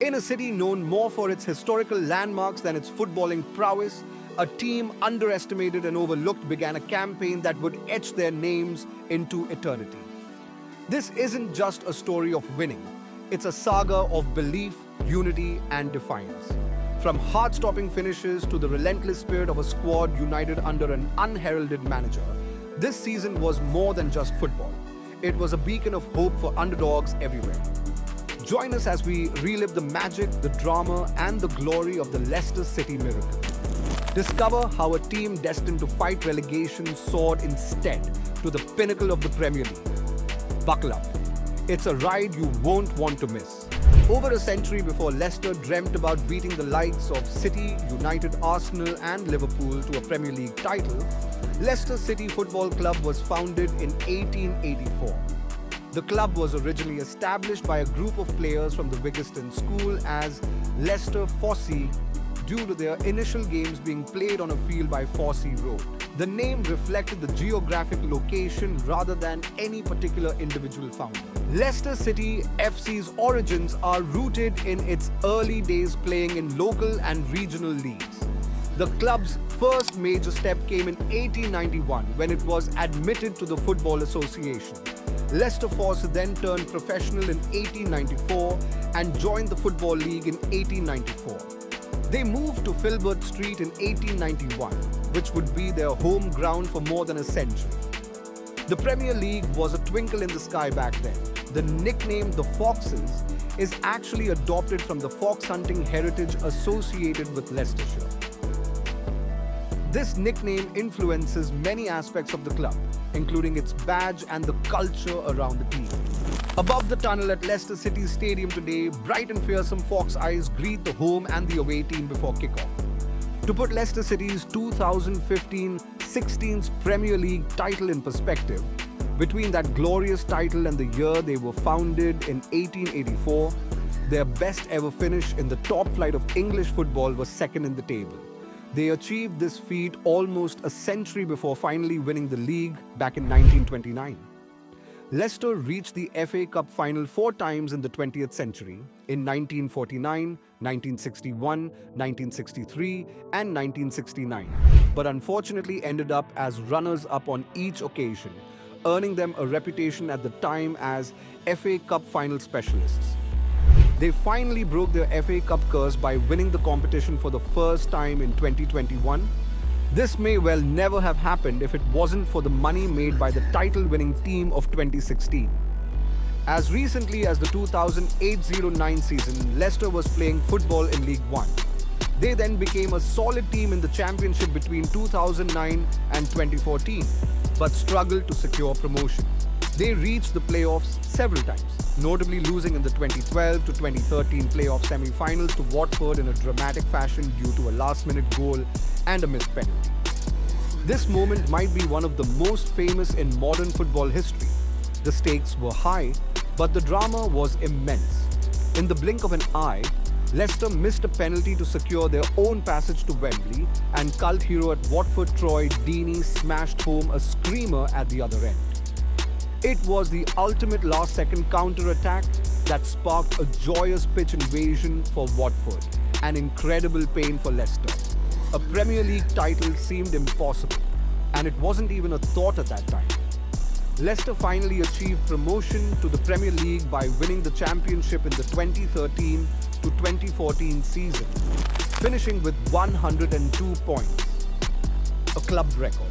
In a city known more for its historical landmarks than its footballing prowess, a team underestimated and overlooked began a campaign that would etch their names into eternity. This isn't just a story of winning, it's a saga of belief, unity, and defiance. From heart-stopping finishes to the relentless spirit of a squad united under an unheralded manager, this season was more than just football. It was a beacon of hope for underdogs everywhere. Join us as we relive the magic, the drama, and the glory of the Leicester City miracle. Discover how a team destined to fight relegation soared instead to the pinnacle of the Premier League. Buckle up. It's a ride you won't want to miss. Over a century before Leicester dreamt about beating the likes of City, United, Arsenal, and Liverpool to a Premier League title, Leicester City Football Club was founded in 1884. The club was originally established by a group of players from the Wigiston School as Leicester Fosse due to their initial games being played on a field by Fosse Road. The name reflected the geographic location rather than any particular individual founder. Leicester City FC's origins are rooted in its early days playing in local and regional leagues. The club's first major step came in 1891 when it was admitted to the Football Association. Leicester Fosse then turned professional in 1894 and joined the Football League in 1894. They moved to Filbert Street in 1891, which would be their home ground for more than a century. The Premier League was a twinkle in the sky back then. The nickname the Foxes is actually adopted from the fox hunting heritage associated with Leicestershire. This nickname influences many aspects of the club, including its badge and the culture around the team. Above the tunnel at Leicester City Stadium today, bright and fearsome fox eyes greet the home and the away team before kickoff. To put Leicester City's 2015-16 Premier League title in perspective, between that glorious title and the year they were founded in 1884, their best ever finish in the top flight of English football was second in the table. They achieved this feat almost a century before finally winning the league back in 1929. Leicester reached the FA Cup final 4 times in the 20th century, in 1949, 1961, 1963 and 1969, but unfortunately ended up as runners-up on each occasion, earning them a reputation at the time as FA Cup final specialists. They finally broke their FA Cup curse by winning the competition for the first time in 2021. This may well never have happened if it wasn't for the money made by the title-winning team of 2016. As recently as the 2008-09 season, Leicester was playing football in League One. They then became a solid team in the Championship between 2009 and 2014, but struggled to secure promotion. They reached the playoffs several times, notably losing in the 2012 to 2013 playoff semi-finals to Watford in a dramatic fashion due to a last-minute goal and a missed penalty. This moment might be one of the most famous in modern football history. The stakes were high, but the drama was immense. In the blink of an eye, Leicester missed a penalty to secure their own passage to Wembley, and cult hero at Watford Troy Deeney smashed home a screamer at the other end. It was the ultimate last-second counter-attack that sparked a joyous pitch invasion for Watford, and incredible pain for Leicester. A Premier League title seemed impossible, and it wasn't even a thought at that time. Leicester finally achieved promotion to the Premier League by winning the championship in the 2013 to 2014 season, finishing with 102 points, a club record.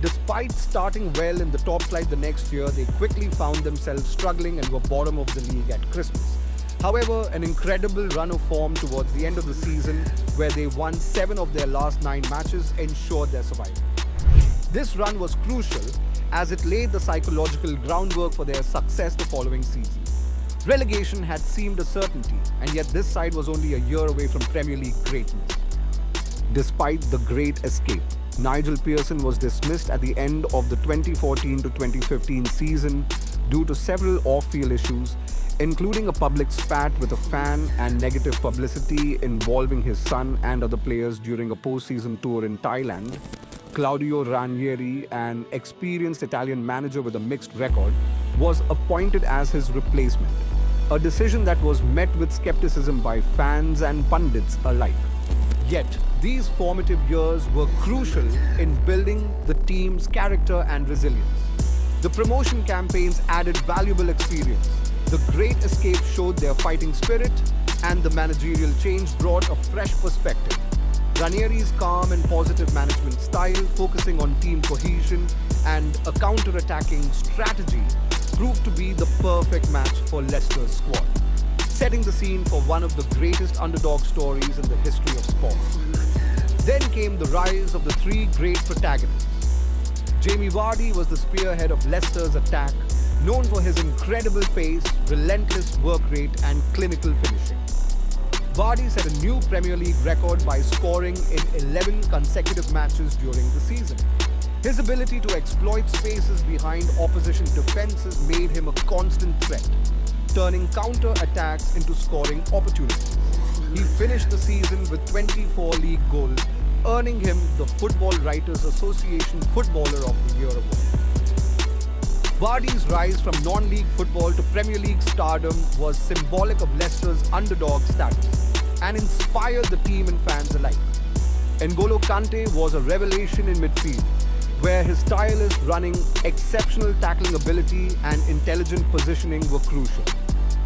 Despite starting well in the top flight the next year, they quickly found themselves struggling and were bottom of the league at Christmas. However, an incredible run of form towards the end of the season, where they won 7 of their last 9 matches, ensured their survival. This run was crucial as it laid the psychological groundwork for their success the following season. Relegation had seemed a certainty, and yet this side was only a year away from Premier League greatness. Despite the great escape, Nigel Pearson was dismissed at the end of the 2014 to 2015 season due to several off-field issues, including a public spat with a fan and negative publicity involving his son and other players during a post-season tour in Thailand. Claudio Ranieri, an experienced Italian manager with a mixed record, was appointed as his replacement. a decision that was met with skepticism by fans and pundits alike. Yet, these formative years were crucial in building the team's character and resilience. The promotion campaigns added valuable experience. The Great Escape showed their fighting spirit, and the managerial change brought a fresh perspective. Ranieri's calm and positive management style, focusing on team cohesion and a counter-attacking strategy, proved to be the perfect match for Leicester's squad, setting the scene for one of the greatest underdog stories in the history of sport. Then came the rise of the three great protagonists. Jamie Vardy was the spearhead of Leicester's attack, known for his incredible pace, relentless work rate and clinical finishing. Vardy set a new Premier League record by scoring in 11 consecutive matches during the season. His ability to exploit spaces behind opposition defenses made him a constant threat, turning counter-attacks into scoring opportunities. He finished the season with 24 league goals, earning him the Football Writers Association Footballer of the Year award. Vardy's rise from non-league football to Premier League stardom was symbolic of Leicester's underdog status and inspired the team and fans alike. N'Golo Kanté was a revelation in midfield, where his tireless running, exceptional tackling ability and intelligent positioning were crucial.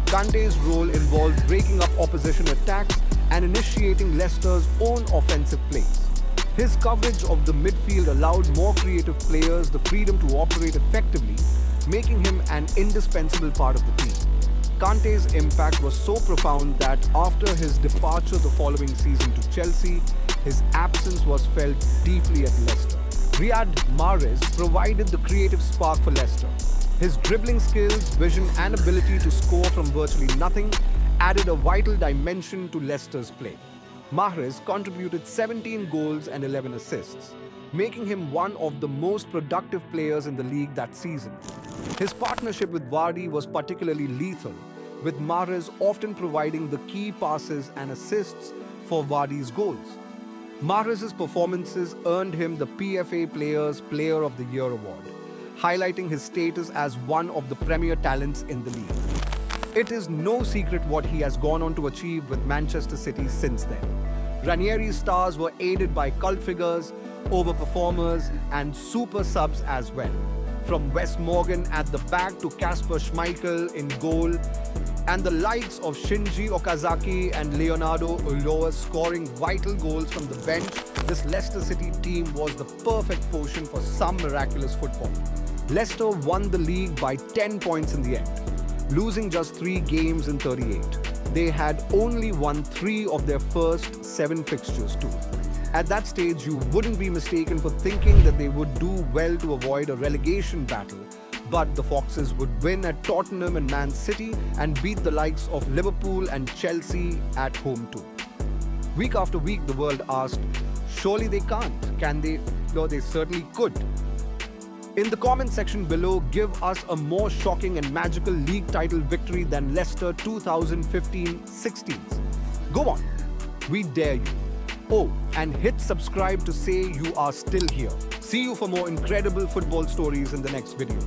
Kanté's role involved breaking up opposition attacks and initiating Leicester's own offensive plays. His coverage of the midfield allowed more creative players the freedom to operate effectively, making him an indispensable part of the team. Kanté's impact was so profound that after his departure the following season to Chelsea, his absence was felt deeply at Leicester. Riyad Mahrez provided the creative spark for Leicester. His dribbling skills, vision and ability to score from virtually nothing added a vital dimension to Leicester's play. Mahrez contributed 17 goals and 11 assists, making him one of the most productive players in the league that season. His partnership with Vardy was particularly lethal, with Mahrez often providing the key passes and assists for Vardy's goals. Mahrez's performances earned him the PFA Players Player of the Year award, highlighting his status as one of the premier talents in the league. It is no secret what he has gone on to achieve with Manchester City since then. Ranieri's stars were aided by cult figures, overperformers and super subs as well. From Wes Morgan at the back to Kasper Schmeichel in goal, and the likes of Shinji Okazaki and Leonardo Ulloa scoring vital goals from the bench, this Leicester City team was the perfect potion for some miraculous football. Leicester won the league by 10 points in the end, losing just 3 games in 38. They had only won 3 of their first 7 fixtures too. At that stage, you wouldn't be mistaken for thinking that they would do well to avoid a relegation battle, but the Foxes would win at Tottenham and Man City and beat the likes of Liverpool and Chelsea at home too. Week after week, the world asked, surely they can't. Can they? No, they certainly could. In the comment section below, give us a more shocking and magical league title victory than Leicester 2015-16's. Go on, we dare you. Oh, and hit subscribe to say you are still here. See you for more incredible football stories in the next video.